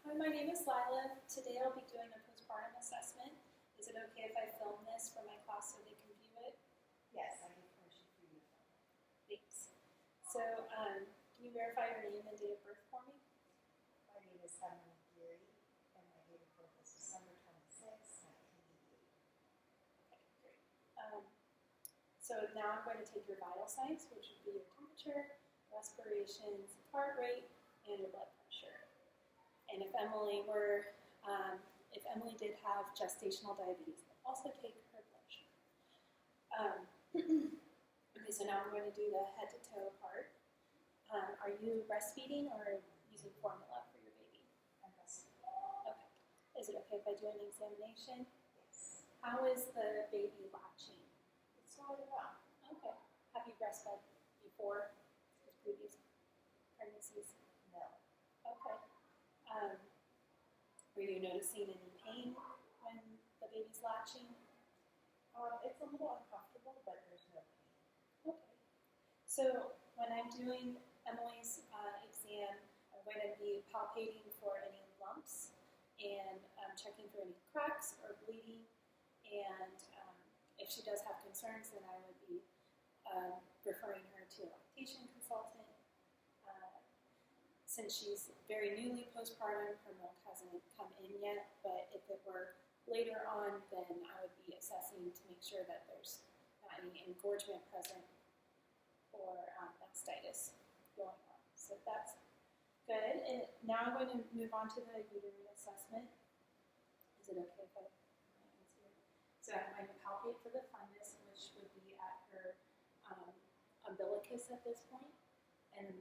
Hi, my name is Lila. Today I'll be doing a postpartum assessment. Is it okay if I film this for my class so they can view it? Yes, I give permission for you to film it. Thanks. So, can you verify your name and date of birth for me? My name is Emily Geary, and my date of birth is December 26, 1988. Okay, great. So now I'm going to take your vital signs, which would be your temperature, respirations, heart rate, and your blood pressure. And if Emily did have gestational diabetes, I'll also take her blood sugar. Okay, so now I'm going to do the head to toe part. Are you breastfeeding or using formula for your baby? I'm breastfeeding. Okay. Is it okay if I do an examination? Yes. How is the baby latching? It's going well. Okay. Have you breastfed before with previous pregnancies? No. Okay. Are you noticing any pain when the baby's latching? It's a little uncomfortable, but there's no pain. Okay. So when I'm doing Emily's exam, I'm going to be palpating for any lumps and checking for any cracks or bleeding. And if she does have concerns, then I would be referring her to a lactation consultant. Since she's very newly postpartum, her milk hasn't come in yet, but if it were later on, then I would be assessing to make sure that there's not any engorgement present or mastitis going on. So that's good. And now I'm going to move on to the uterine assessment. Is it okay if I answer? So I'm going to palpate for the fundus, which would be at her umbilicus at this point, and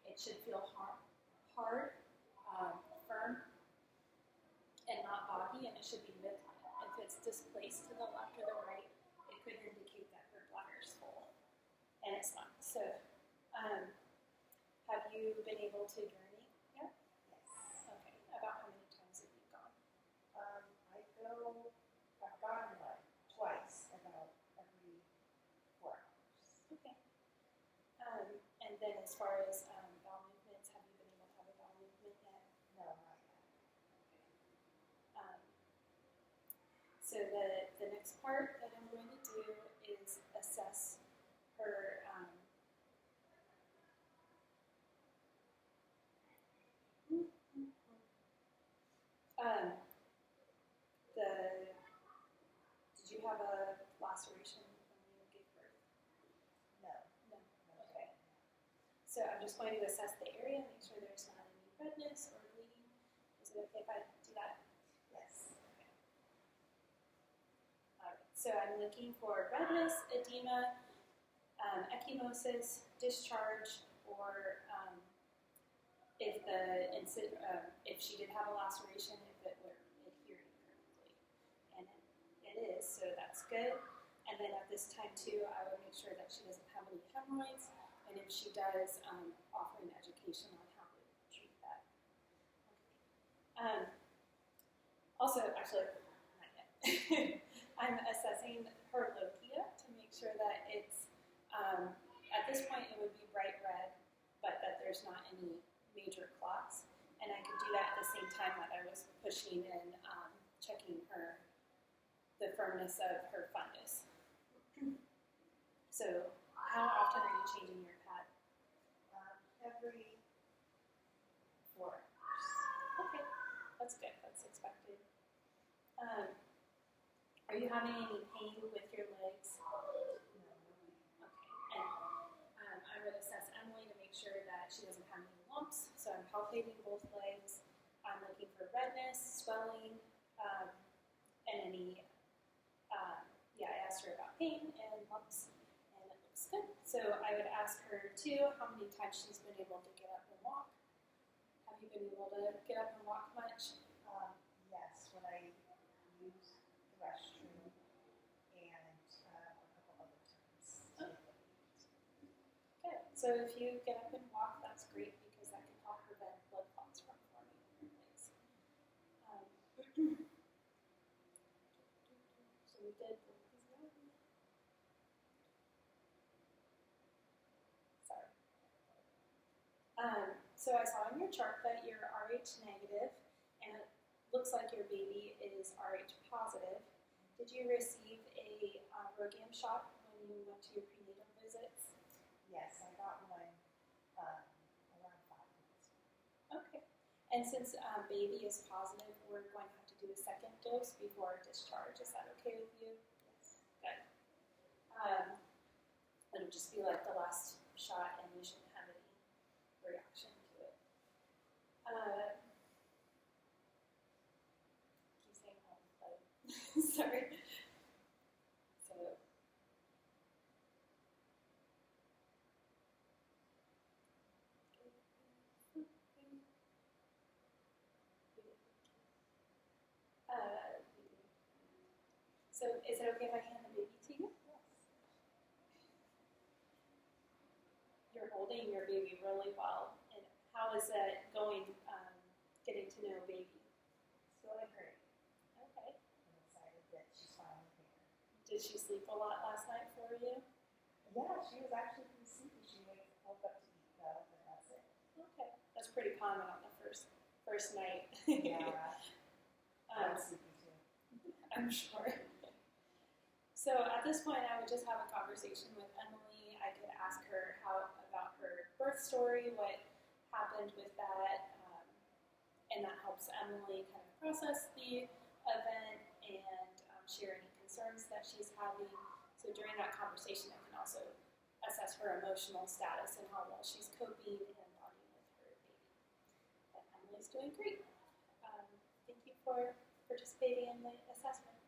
it should feel hard, firm, and not boggy, and it should be midline. If it's displaced to the left or the right, it could indicate that her bladder is full, and it's not. So, have you been able to urinate yet? Yes. Okay. About how many times have you gone? I've gone like twice about every 4 hours. Okay. And then as far as bowel movements, have you been able to have a bowel movement yet? No, not yet. So the next part that I'm going to do is assess her did you have a laceration when you gave birth? No. No. Okay. So I'm just going to assess the area, make sure there's not any redness or bleeding. Is it okay if I do that? Yes. Okay. All right. So I'm looking for redness, edema, ecchymosis, discharge, or if she did have a laceration, if it were adhering correctly. And it is, so that's good. And then at this time too, I would make sure that she doesn't have any hemorrhoids, and if she does, offer an education on how to treat that. Okay. Also, actually, not yet. I'm assessing her lochia to make sure that it's, at this point it would be bright red, but that there's not any major clots. And I could do that at the same time that I was pushing and checking the firmness of her fundus. So, how often are you changing your pad? Every 4 hours. Okay, that's good. That's expected. Are you having any pain with your legs? No. Okay, and I would assess Emily to make sure that she doesn't have any lumps. So I'm palpating both legs. I'm looking for redness, swelling, and any. I asked her about pain and lumps, and it looks good. So I would ask her too how many times she's been able to get up and walk. Have you been able to get up and walk much? Yes, when I use the restroom and a couple other times. Good. So if you get up and walk, that's great because that can help prevent blood clots from forming in your legs. So we did both of them. Sorry. So I saw in your chart that you're Rh negative, looks like your baby is RH positive. Did you receive a RhoGAM shot when you went to your prenatal visits? Yes, I got one around 5 months. Okay. And since baby is positive, we're going to have to do a second dose before discharge. Is that okay with you? Yes. Good. It'll just be like the last shot, and you shouldn't have any reaction to it. Keep saying home, but sorry. So. So is it okay if I hand the baby to you? Yes. You're holding your baby really well. And how is it going, getting to know baby? It's going great. Okay. I'm excited that she's finally here. Did she sleep a lot last night for you? Yeah, she was actually pretty sleepy. She woke up to eat though, but that's it. Okay. That's pretty common on the first night. Yeah. I'm sleepy too. I'm sure. So at this point, I would just have a conversation with Emily. I could ask her about her birth story, what happened with that, and that helps Emily kind of process the event and share any concerns that she's having. So during that conversation, I can also assess her emotional status and how well she's coping and bonding with her baby. But Emily's doing great. Thank you for participating in the assessment.